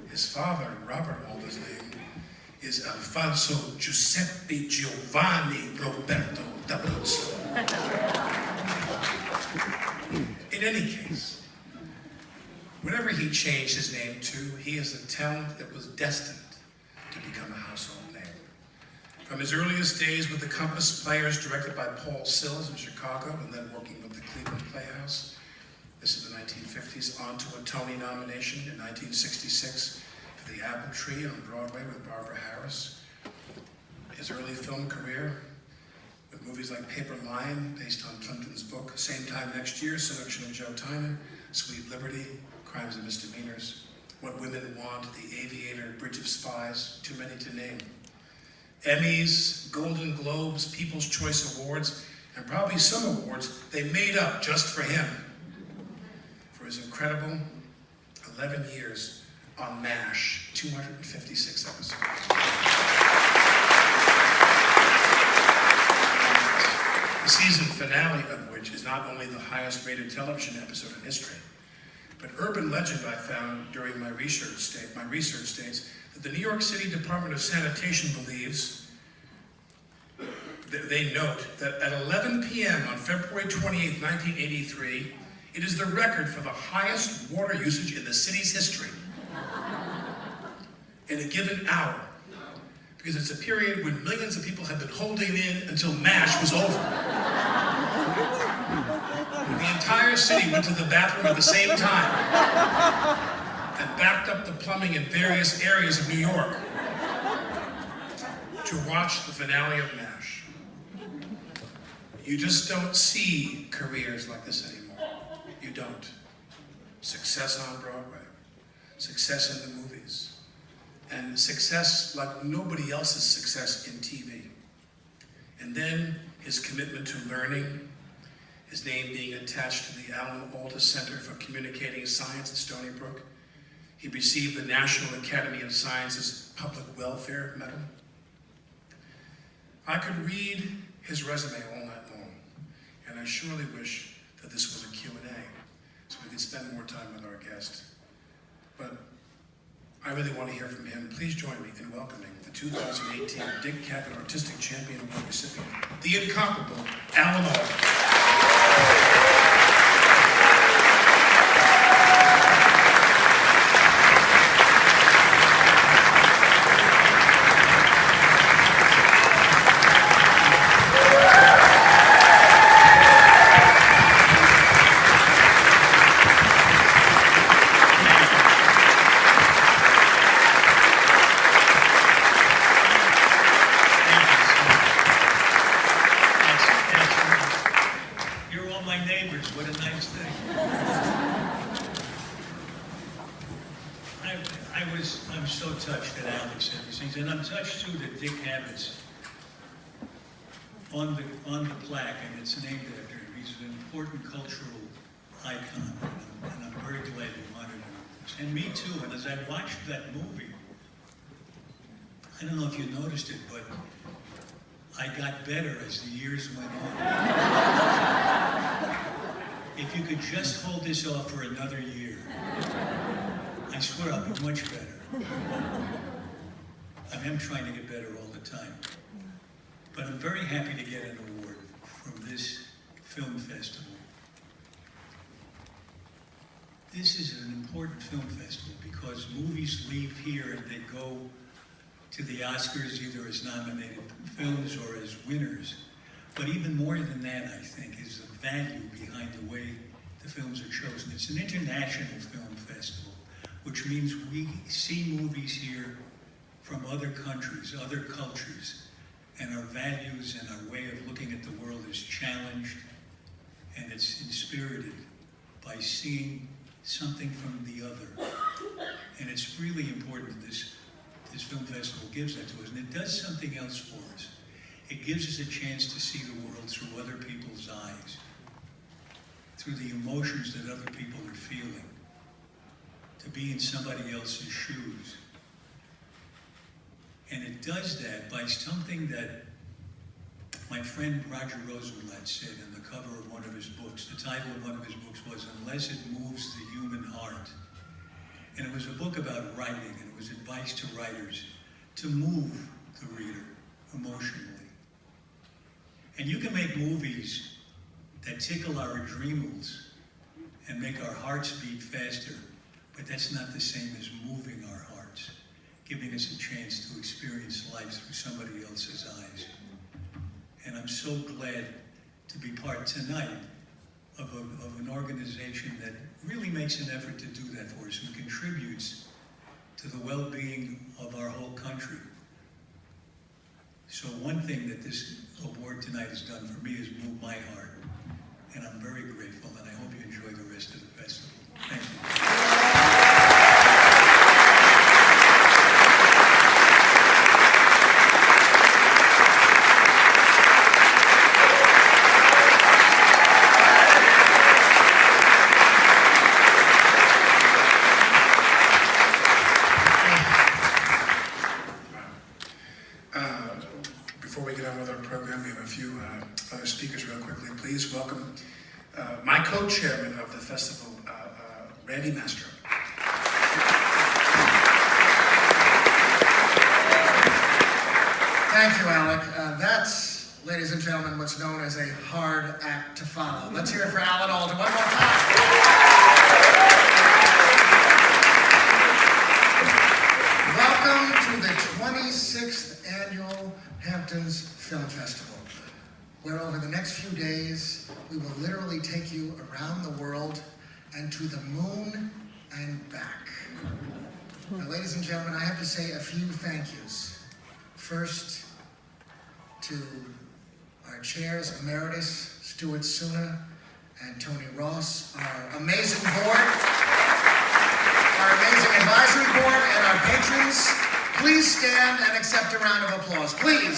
His father, Robert Alda's name, is Alfonso Giuseppe Giovanni Roberto d'Abruzzo. In any case, whatever he changed his name to, he is a talent that was destined to become a household name. From his earliest days with the Compass Players, directed by Paul Sills in Chicago, and then working with the Cleveland Playhouse, this is the 1950s, on to a Tony nomination in 1966 for The Apple Tree on Broadway with Barbara Harris. His early film career with movies like Paper Lion, based on Plimpton's book. Same time next year, Seduction of Joe Tynan, Sweet Liberty, Crimes and Misdemeanors, What Women Want, The Aviator, Bridge of Spies, too many to name. Emmys, Golden Globes, People's Choice Awards, and probably some awards they made up just for him. For his incredible 11 years on MASH, 256 episodes. The season finale of which is not only the highest rated television episode in history, but urban legend I found during my research states that the New York City Department of Sanitation believes, they note that at 11 p.m. on February 28, 1983, it is the record for the highest water usage in the city's history in a given hour, because it's a period when millions of people have been holding in until MASH was over. The entire city went to the bathroom at the same time and backed up the plumbing in various areas of New York to watch the finale of MASH. You just don't see careers like this anymore. You don't. Success on Broadway, success in the movies, and success like nobody else's success in TV. And then his commitment to learning, his name being attached to the Alan Alda Center for Communicating Science at Stony Brook. He received the National Academy of Sciences Public Welfare Medal. I could read his resume all night long, and I surely wish that this was a Q&A, so we could spend more time with our guest. But I really want to hear from him. Please join me in welcoming the 2018 Dick Cavett Artistic Champion Award recipient, the incomparable Alan Alda. I'm so touched that Alex said these things, and I'm touched too that Dick Cavett's on the plaque, and it's named after him. He's an important cultural icon, and I'm very glad you honored him. And me too. And as I watched that movie, I don't know if you noticed it, but I got better as the years went on. If you could just hold this off for another year, I swear I'll be much better. I am trying to get better all the time. But I'm very happy to get an award from this film festival. This is an important film festival because movies leave here and they go to the Oscars either as nominated films or as winners. But even more than that, I think, is the value behind the way the films are chosen. It's an international film festival, which means we see movies here from other countries, other cultures, and our values and our way of looking at the world is challenged, and it's inspirited by seeing something from the other. And it's really important that this film festival gives that to us, and it does something else for us. It gives us a chance to see the world through other people's eyes, through the emotions that other people are feeling, to be in somebody else's shoes. And it does that by something that my friend Roger Rosenblatt said in the cover of one of his books. The title of one of his books was, "Unless it moves the human heart, And it was a book about writing, and it was advice to writers to move the reader emotionally. And you can make movies that tickle our adrenals and make our hearts beat faster, but that's not the same as moving our hearts, giving us a chance to experience life through somebody else's eyes. And I'm so glad to be part tonight of an organization that really makes an effort to do that for us and contributes to the well-being of our whole country. So one thing that this award tonight has done for me is move my heart, and I'm very grateful, and I hope you enjoy the rest of the festival. Thank you. Before we get on with our program, we have a few other speakers real quickly. Please welcome my co-chairman of the festival, Randy Mastro. Thank you, Alec. That's, ladies and gentlemen, what's known as a hard act to follow. Let's hear it for Alan Alda one more time. Welcome to the 26th Annual Hamptons Film Festival, where over the next few days, we will literally take you around the world and to the moon and back. Now, ladies and gentlemen, I have to say a few thank yous. First, to our chairs emeritus, Stuart Suna and Tony Ross, our amazing board, our amazing advisory board, and our patrons. Please stand and accept a round of applause, please.